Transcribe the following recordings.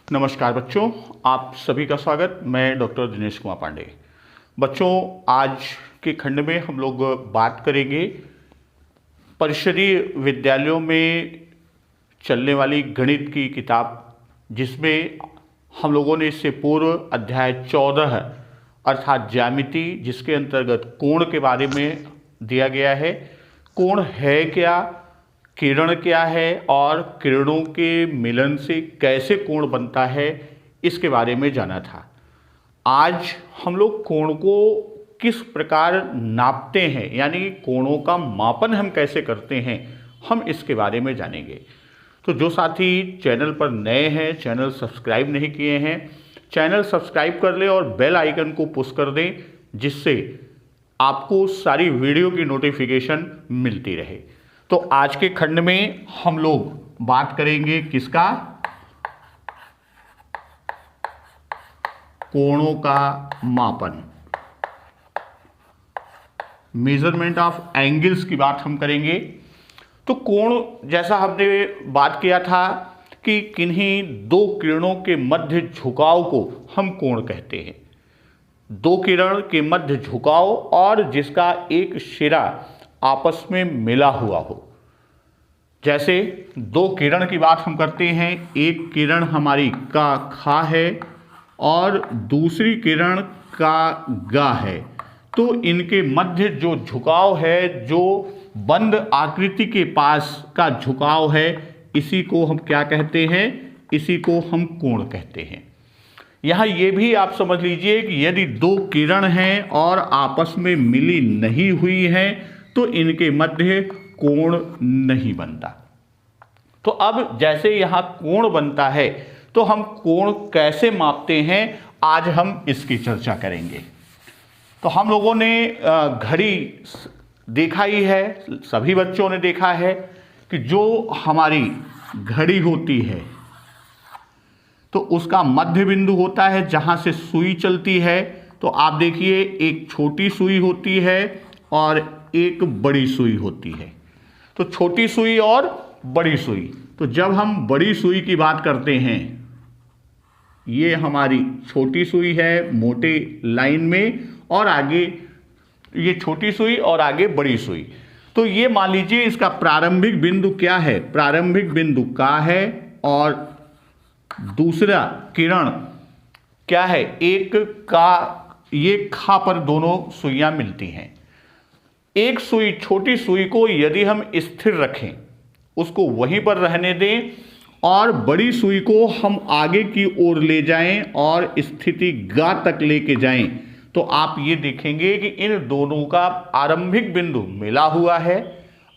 नमस्कार बच्चों, आप सभी का स्वागत। मैं डॉक्टर दिनेश कुमार पांडे। बच्चों, आज के खंड में हम लोग बात करेंगे परिषदीय विद्यालयों में चलने वाली गणित की किताब, जिसमें हम लोगों ने इससे पूर्व अध्याय 14 अर्थात ज्यामिति, जिसके अंतर्गत कोण के बारे में दिया गया है। कोण है क्या, किरण क्या है और किरणों के मिलन से कैसे कोण बनता है, इसके बारे में जाना था। आज हम लोग कोण को किस प्रकार नापते हैं, यानी कोणों का मापन हम कैसे करते हैं, हम इसके बारे में जानेंगे। तो जो साथी चैनल पर नए हैं, चैनल सब्सक्राइब नहीं किए हैं, चैनल सब्सक्राइब कर लें और बेल आइकन को पुश कर दें, जिससे आपको सारी वीडियो की नोटिफिकेशन मिलती रहे। तो आज के खंड में हम लोग बात करेंगे किसका? कोणों का मापन, मेजरमेंट ऑफ एंगल्स की बात हम करेंगे। तो कोण, जैसा हमने बात किया था कि किन्हीं दो किरणों के मध्य झुकाव को हम कोण कहते हैं। दो किरण के मध्य झुकाव और जिसका एक सिरा आपस में मिला हुआ हो। जैसे दो किरण की बात हम करते हैं, एक किरण हमारी का खा है और दूसरी किरण का गा है। तो इनके मध्य जो झुकाव है, जो बंद आकृति के पास का झुकाव है, इसी को हम क्या कहते हैं? इसी को हम कोण कहते हैं। यहाँ ये भी आप समझ लीजिए कि यदि दो किरण हैं और आपस में मिली नहीं हुई हैं, तो इनके मध्य कोण नहीं बनता। तो अब जैसे यहाँ कोण बनता है, तो हम कोण कैसे मापते हैं, आज हम इसकी चर्चा करेंगे। तो हम लोगों ने घड़ी देखा ही है, सभी बच्चों ने देखा है कि जो हमारी घड़ी होती है, तो उसका मध्य बिंदु होता है जहाँ से सुई चलती है। तो आप देखिए, एक छोटी सुई होती है और एक बड़ी सुई होती है। तो छोटी सुई और बड़ी सुई, तो जब हम बड़ी सुई की बात करते हैं, ये हमारी छोटी सुई है मोटे लाइन में, और आगे ये छोटी सुई और आगे बड़ी सुई। तो ये मान लीजिए इसका प्रारंभिक बिंदु क्या है? प्रारंभिक बिंदु का है और दूसरा किरण क्या है? एक का, ये खा पर दोनों सुइयां मिलती हैं। एक सुई, छोटी सुई को यदि हम स्थिर रखें, उसको वहीं पर रहने दें, और बड़ी सुई को हम आगे की ओर ले जाएं और स्थिति गा तक लेके जाएं, तो आप ये देखेंगे कि इन दोनों का आरंभिक बिंदु मिला हुआ है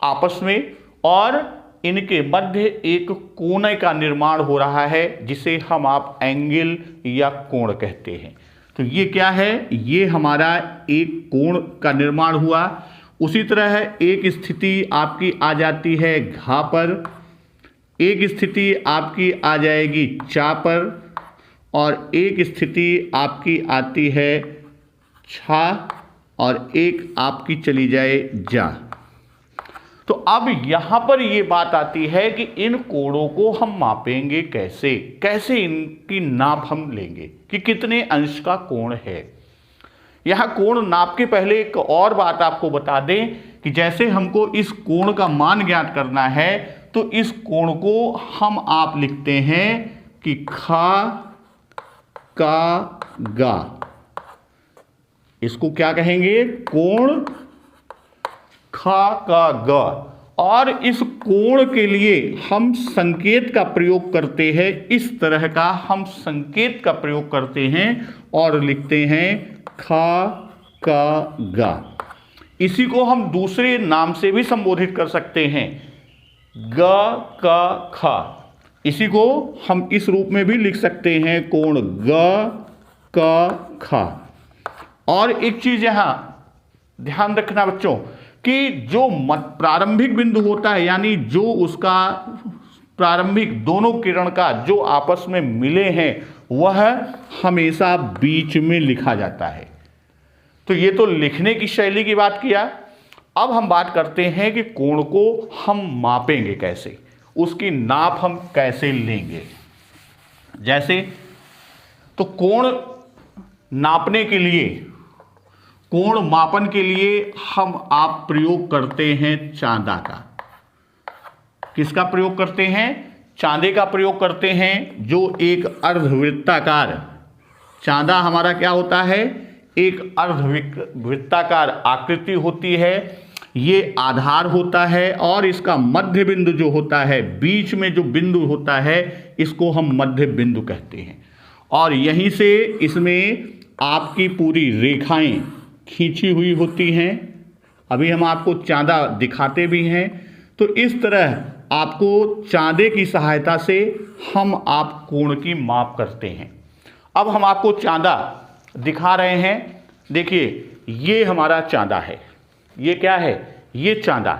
आपस में, और इनके मध्य एक कोने का निर्माण हो रहा है, जिसे हम आप एंगल या कोण कहते हैं। तो ये क्या है? ये हमारा एक कोण का निर्माण हुआ। उसी तरह एक स्थिति आपकी आ जाती है घा पर, एक स्थिति आपकी आ जाएगी चा पर, और एक स्थिति आपकी आती है छा, और एक आपकी चली जाए जा। तो अब यहां पर यह बात आती है कि इन कोणों को हम मापेंगे कैसे? कैसे इनकी नाप हम लेंगे कि कितने अंश का कोण है। यहां कोण नाप के पहले एक और बात आपको बता दें कि जैसे हमको इस कोण का मान ज्ञात करना है, तो इस कोण को हम आप लिखते हैं कि खा का गा। इसको क्या कहेंगे? कोण खा का गा। और इस कोण के लिए हम संकेत का प्रयोग करते हैं, इस तरह का हम संकेत का प्रयोग करते हैं और लिखते हैं खा का गा। इसी को हम दूसरे नाम से भी संबोधित कर सकते हैं, ग का खा। इसी को हम इस रूप में भी लिख सकते हैं, कोण ग का खा। और एक चीज यहां ध्यान रखना बच्चों, कि जो प्रारंभिक बिंदु होता है, यानी जो उसका प्रारंभिक दोनों किरण का जो आपस में मिले हैं, वह हमेशा बीच में लिखा जाता है। तो ये तो लिखने की शैली की बात किया। अब हम बात करते हैं कि कोण को हम मापेंगे कैसे, उसकी नाप हम कैसे लेंगे। जैसे तो कोण नापने के लिए, कोण मापन के लिए हम आप प्रयोग करते हैं चांदा का। किसका प्रयोग करते हैं? चांदे का प्रयोग करते हैं, जो एक अर्धवृत्ताकार, चांदा हमारा क्या होता है? एक अर्धवृत्ताकार आकृति होती है, ये आधार होता है और इसका मध्य बिंदु जो होता है, बीच में जो बिंदु होता है, इसको हम मध्य बिंदु कहते हैं। और यहीं से इसमें आपकी पूरी रेखाएं खींची हुई होती हैं। अभी हम आपको चांदा दिखाते भी हैं। तो इस तरह आपको चांदे की सहायता से हम आप कोण की माप करते हैं। अब हम आपको चांदा दिखा रहे हैं। देखिए, ये हमारा चांदा है। ये क्या है? ये चांदा।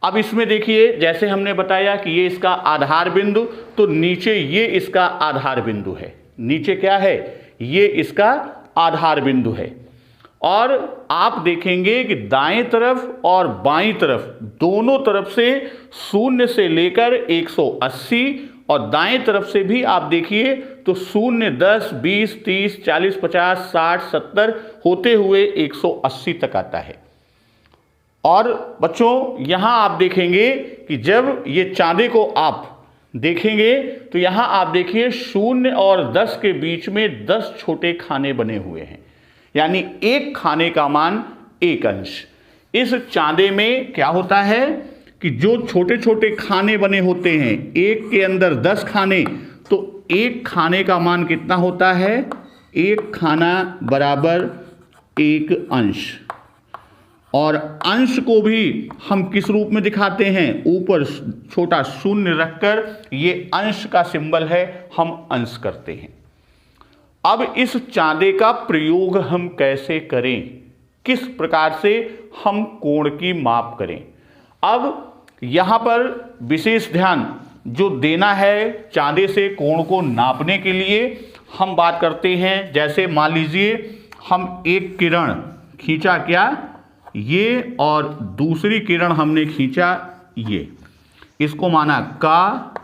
अब इसमें देखिए, जैसे हमने बताया कि ये इसका आधार बिंदु, तो नीचे ये इसका आधार बिंदु है। नीचे क्या है? ये इसका आधार बिंदु है। और आप देखेंगे कि दाएं तरफ और बाईं तरफ दोनों तरफ से 0 से लेकर 180, और दाएं तरफ से भी आप देखिए तो 0, 10, 20, 30, 40, 50, 60, 70 होते हुए 180 तक आता है। और बच्चों, यहां आप देखेंगे कि जब ये चांदे को आप देखेंगे तो यहां आप देखिए 0 और 10 के बीच में 10 छोटे खाने बने हुए हैं, यानी एक खाने का मान 1 अंश। इस चांदे में क्या होता है कि जो छोटे छोटे खाने बने होते हैं, एक के अंदर 10 खाने, तो एक खाने का मान कितना होता है? एक खाना बराबर 1 अंश। और अंश को भी हम किस रूप में दिखाते हैं? ऊपर छोटा 0 रखकर, ये अंश का सिंबल है, हम अंश करते हैं। अब इस चांदे का प्रयोग हम कैसे करें? किस प्रकार से हम कोण की माप करें? अब यहाँ पर विशेष ध्यान जो देना है चांदे से कोण को नापने के लिए, हम बात करते हैं। जैसे मान लीजिए हम एक किरण खींचा, क्या? ये, और दूसरी किरण हमने खींचा ये, इसको माना का,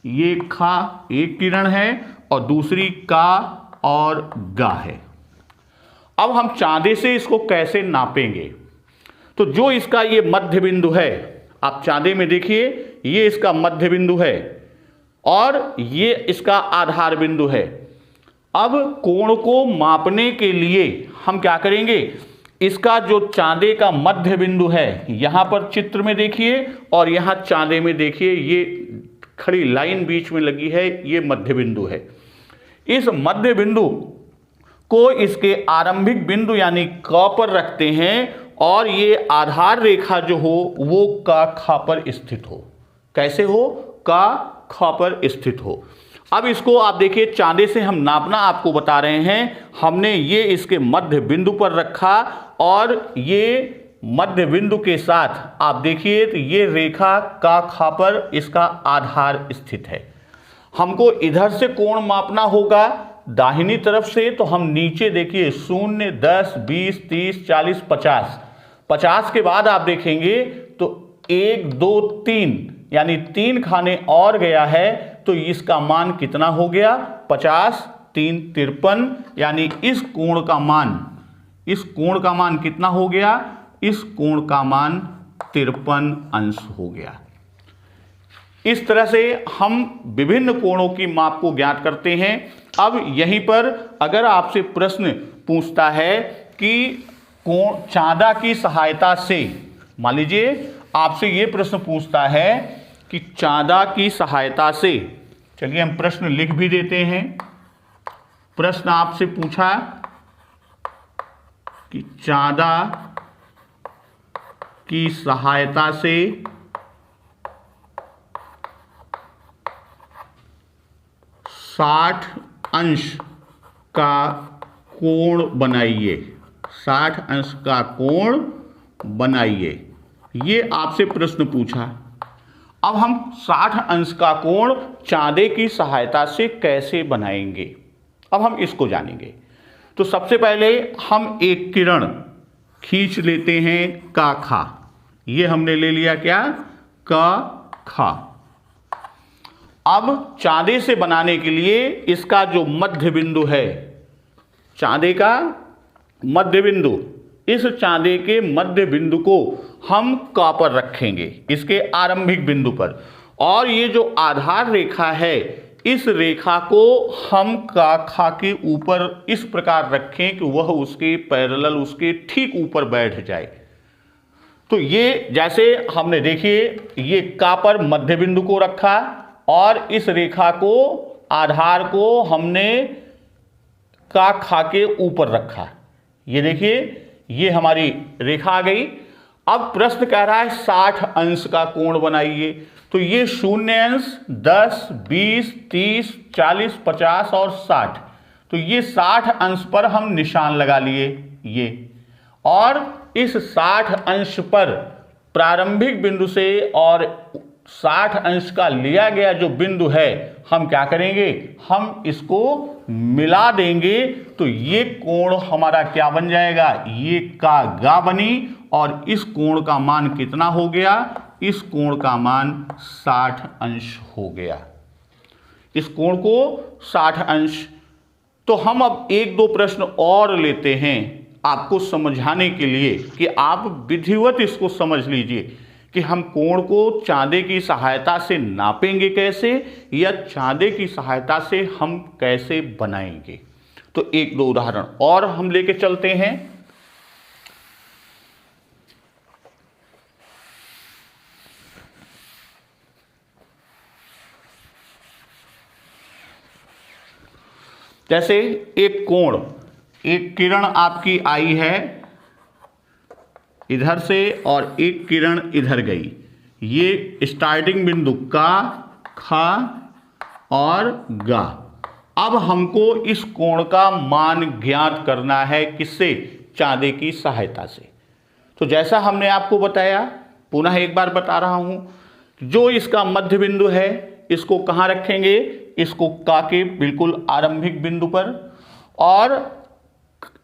ये खा एक किरण है और दूसरी का और गा है। अब हम चांदे से इसको कैसे नापेंगे? तो जो इसका ये मध्य बिंदु है, आप चांदे में देखिए, ये इसका मध्य बिंदु है और ये इसका आधार बिंदु है। अब कोण को मापने के लिए हम क्या करेंगे? इसका जो चांदे का मध्य बिंदु है, यहां पर चित्र में देखिए और यहां चांदे में देखिए, ये खड़ी लाइन बीच में लगी है, ये मध्य बिंदु है। इस मध्य बिंदु को इसके आरंभिक बिंदु यानी क पर रखते हैं और ये आधार रेखा जो हो वो का खा पर स्थित हो। कैसे हो? का खा पर स्थित हो। अब इसको आप देखिए, चांदे से हम नापना आपको बता रहे हैं। हमने ये इसके मध्य बिंदु पर रखा और ये मध्य बिंदु के साथ आप देखिए तो ये रेखा का खा पर इसका आधार स्थित है। हमको इधर से कोण मापना होगा दाहिनी तरफ से, तो हम नीचे देखिए 0, 10, 20, 30, 40, 50, 50 के बाद आप देखेंगे तो 1, 2, 3 यानी 3 खाने और गया है, तो इसका मान कितना हो गया? 50, 3, 53, यानी इस कोण का मान कितना हो गया? इस कोण का मान 53 अंश हो गया। इस तरह से हम विभिन्न कोणों की माप को ज्ञात करते हैं। अब यहीं पर अगर आपसे प्रश्न पूछता है कि कोण चांदा की सहायता से, मान लीजिए आपसे ये प्रश्न पूछता है कि चांदा की सहायता से, चलिए हम प्रश्न लिख भी देते हैं। प्रश्न आपसे पूछा कि चांदा की सहायता से 60 अंश का कोण बनाइए, 60 अंश का कोण बनाइए, ये आपसे प्रश्न पूछा। अब हम 60 अंश का कोण चांदे की सहायता से कैसे बनाएंगे, अब हम इसको जानेंगे। तो सबसे पहले हम एक किरण खींच लेते हैं का खा, ये हमने ले लिया क्या? का खा। अब चांदे से बनाने के लिए इसका जो मध्य बिंदु है, चांदे का मध्य बिंदु, इस चांदे के मध्य बिंदु को हम क पर रखेंगे, इसके आरंभिक बिंदु पर। और ये जो आधार रेखा है, इस रेखा को हम का खा के ऊपर इस प्रकार रखें कि वह उसके पैरेलल, उसके ठीक ऊपर बैठ जाए। तो ये जैसे हमने देखिए, ये का पर मध्य बिंदु को रखा और इस रेखा को, आधार को हमने का खा के ऊपर रखा। ये देखिए, ये हमारी रेखा आ गई। अब प्रश्न कह रहा है 60 अंश का कोण बनाइए। तो ये 0 अंश, 10, 20, 30, 40, 50 और 60। तो ये 60 अंश पर हम निशान लगा लिए ये, और इस 60 अंश पर प्रारंभिक बिंदु से और 60 अंश का लिया गया जो बिंदु है, हम क्या करेंगे, हम इसको मिला देंगे। तो ये कोण हमारा क्या बन जाएगा, ये का गा बनी, और इस कोण का मान कितना हो गया, इस कोण का मान 60 अंश हो गया। इस कोण को 60 अंश। तो हम अब एक दो प्रश्न और लेते हैं आपको समझाने के लिए, कि आप विधिवत इसको समझ लीजिए कि हम कोण को चांदे की सहायता से नापेंगे कैसे, या चांदे की सहायता से हम कैसे बनाएंगे। तो एक दो उदाहरण और हम लेके चलते हैं। जैसे एक कोण, एक किरण आपकी आई है इधर से और एक किरण इधर गई। ये स्टार्टिंग बिंदु का, खा और गा। अब हमको इस कोण का मान ज्ञात करना है, किससे, चांदे की सहायता से। तो जैसा हमने आपको बताया, पुनः एक बार बता रहा हूं, जो इसका मध्य बिंदु है, इसको कहां रखेंगे, इसको का के बिल्कुल आरंभिक बिंदु पर, और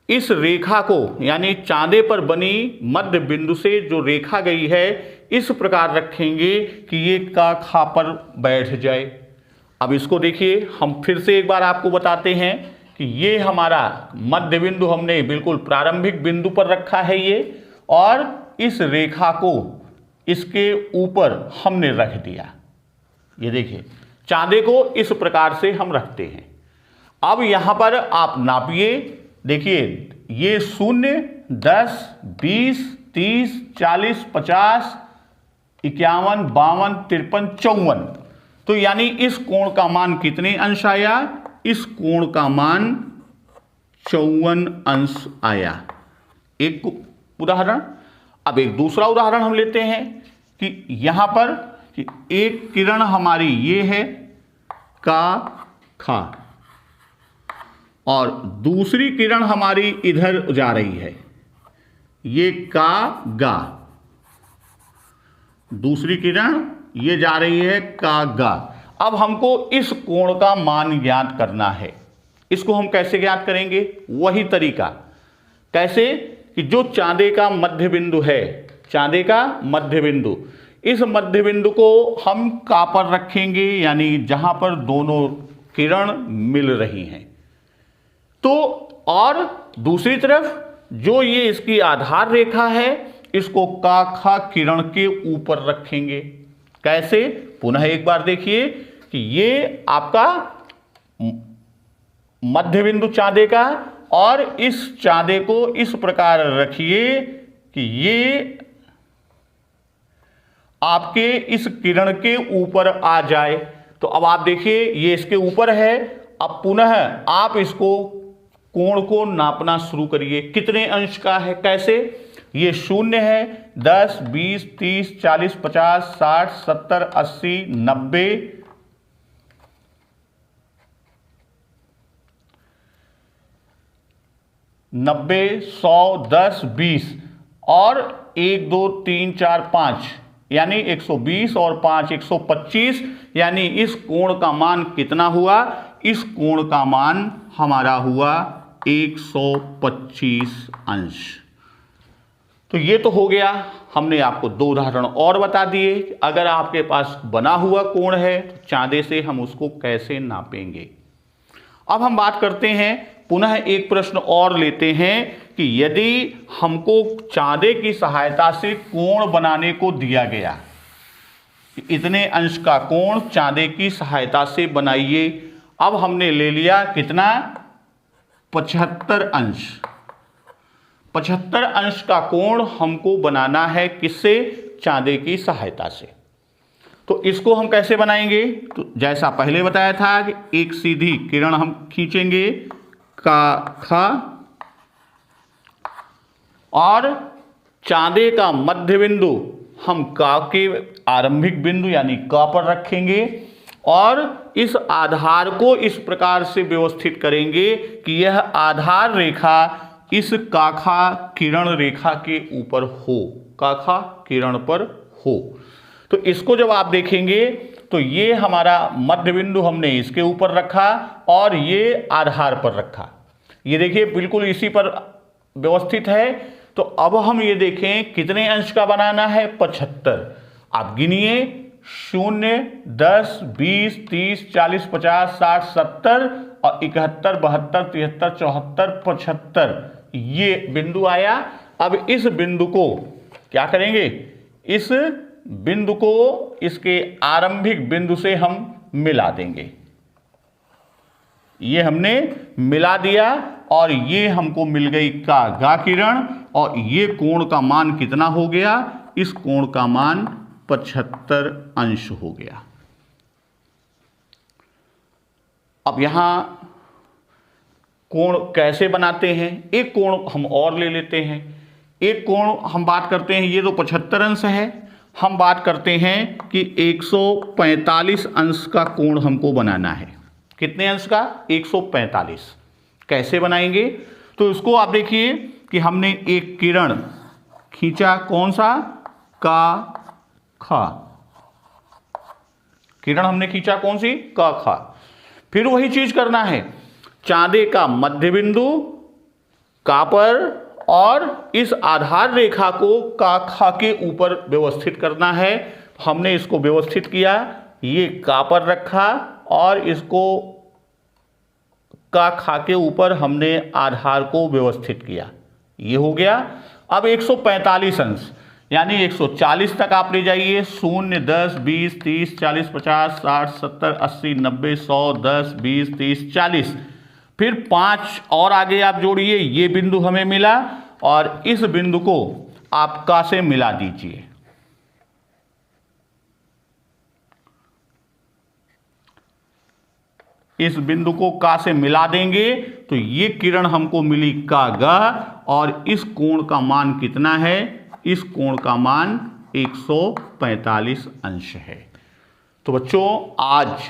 इस रेखा को, यानी चांदे पर बनी मध्य बिंदु से जो रेखा गई है, इस प्रकार रखेंगे कि ये का खा पर बैठ जाए। अब इसको देखिए, हम फिर से एक बार आपको बताते हैं कि ये हमारा मध्य बिंदु हमने बिल्कुल प्रारंभिक बिंदु पर रखा है ये, और इस रेखा को इसके ऊपर हमने रख दिया। ये देखिए, चांदे को इस प्रकार से हम रखते हैं। अब यहां पर आप नापिए, देखिए ये 0, 10, 20, 30, 40, 50, 51, 52, 53, 54। तो यानी इस कोण का मान कितने अंश आया, इस कोण का मान 54 अंश आया। एक उदाहरण। अब एक दूसरा उदाहरण हम लेते हैं कि यहां पर कि एक किरण हमारी ये है का खा, और दूसरी किरण हमारी इधर जा रही है, ये का गा। दूसरी किरण ये जा रही है का गा। अब हमको इस कोण का मान ज्ञात करना है। इसको हम कैसे ज्ञात करेंगे, वही तरीका। कैसे कि जो चांदे का मध्य बिंदु है, चांदे का मध्य बिंदु, इस मध्य बिंदु को हम का पर रखेंगे, यानी जहां पर दोनों किरण मिल रही हैं। तो और दूसरी तरफ जो ये इसकी आधार रेखा है, इसको का खा किरण के ऊपर रखेंगे। कैसे, पुनः एक बार देखिए कि ये आपका मध्य बिंदु चांदे का, और इस चांदे को इस प्रकार रखिए कि ये आपके इस किरण के ऊपर आ जाए। तो अब आप देखिए, ये इसके ऊपर है। अब पुनः आप इसको कोण को नापना शुरू करिए, कितने अंश का है, कैसे, ये 0 है, 10, 20, 30, 40, 50, 60, 70, 80, 90, 100, 10, 20 और 1, 2, 3, 4, 5, यानी 120 और 5 125। यानी इस कोण का मान कितना हुआ, इस कोण का मान हमारा हुआ 125 अंश। तो ये तो हो गया हमने आपको 2 उदाहरण और बता दिए। अगर आपके पास बना हुआ कोण है तो चांदे से हम उसको कैसे नापेंगे। अब हम बात करते हैं, पुनः एक प्रश्न और लेते हैं कि यदि हमको चांदे की सहायता से कोण बनाने को दिया गया, इतने अंश का कोण चांदे की सहायता से बनाइए। अब हमने ले लिया कितना, 75 अंश। 75 अंश का कोण हमको बनाना है किससे, चांदे की सहायता से। तो इसको हम कैसे बनाएंगे, तो जैसा पहले बताया था कि एक सीधी किरण हम खींचेंगे का खा, और चांदे का मध्य बिंदु हम का के आरंभिक बिंदु यानी का पर रखेंगे, और इस आधार को इस प्रकार से व्यवस्थित करेंगे कि यह आधार रेखा इस काखा किरण रेखा के ऊपर हो, काखा किरण पर हो। तो इसको जब आप देखेंगे तो ये हमारा मध्य बिंदु हमने इसके ऊपर रखा और ये आधार पर रखा, ये देखिए बिल्कुल इसी पर व्यवस्थित है। तो अब हम ये देखें कितने अंश का बनाना है, 75। आप गिनिए, 0, 10, 20, 30, 40, 50, 60, 70 और 71, 72, 73, 74, 75 ये बिंदु आया। अब इस बिंदु को क्या करेंगे, इस बिंदु को इसके आरंभिक बिंदु से हम मिला देंगे। ये हमने मिला दिया और ये हमको मिल गई का गा किरण, और ये कोण का मान कितना हो गया, इस कोण का मान 75 अंश हो गया। अब यहां कोण कैसे बनाते हैं, एक कोण हम और ले लेते हैं। एक कोण हम बात करते हैं, ये तो 75 अंश है, हम बात करते हैं कि 145 अंश का कोण हमको बनाना है। कितने अंश का, 145। कैसे बनाएंगे, तो इसको आप देखिए कि हमने एक किरण खींचा, कौन सा, का खा, किरण हमने खींचा कौन सी, का खा। फिर वही चीज करना है, चांदे का मध्य बिंदु का पर और इस आधार रेखा को का खा के ऊपर व्यवस्थित करना है। हमने इसको व्यवस्थित किया, ये का पर रखा और इसको का खा के ऊपर हमने आधार को व्यवस्थित किया, ये हो गया। अब 145 अंश यानी 140 तक आप ले जाइए, 0, 10, 20, 30, 40, 50, 60, 70, 80, 90, 100, 10, 20, 30, 40, फिर 5 और आगे आप जोड़िए, ये बिंदु हमें मिला और इस बिंदु को आप का से मिला दीजिए। इस बिंदु को का से मिला देंगे तो ये किरण हमको मिली का गा, और इस कोण का मान कितना है, इस कोण का मान 145 अंश है। तो बच्चों, आज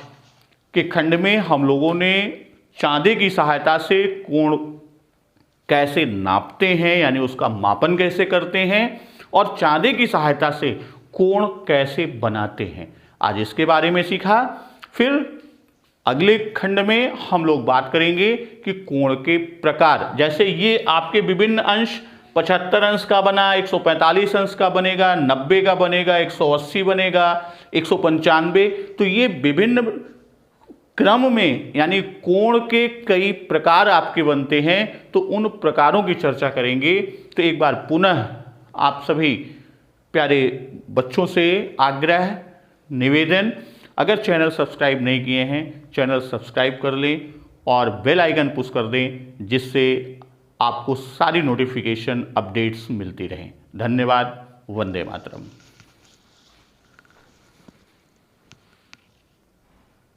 के खंड में हम लोगों ने चांदे की सहायता से कोण कैसे नापते हैं यानी उसका मापन कैसे करते हैं, और चांदे की सहायता से कोण कैसे बनाते हैं, आज इसके बारे में सीखा। फिर अगले खंड में हम लोग बात करेंगे कि कोण के प्रकार, जैसे ये आपके विभिन्न अंश 75 अंश का बना, 145 अंश का बनेगा, 90 का बनेगा, 180 बनेगा, 195, तो ये विभिन्न क्रम में यानी कोण के कई प्रकार आपके बनते हैं, तो उन प्रकारों की चर्चा करेंगे। तो एक बार पुनः आप सभी प्यारे बच्चों से आग्रह, निवेदन, अगर चैनल सब्सक्राइब नहीं किए हैं चैनल सब्सक्राइब कर लें और बेल आइकन पुश कर दें, जिससे आपको सारी नोटिफिकेशन अपडेट्स मिलती रहें। धन्यवाद। वंदे मातरम।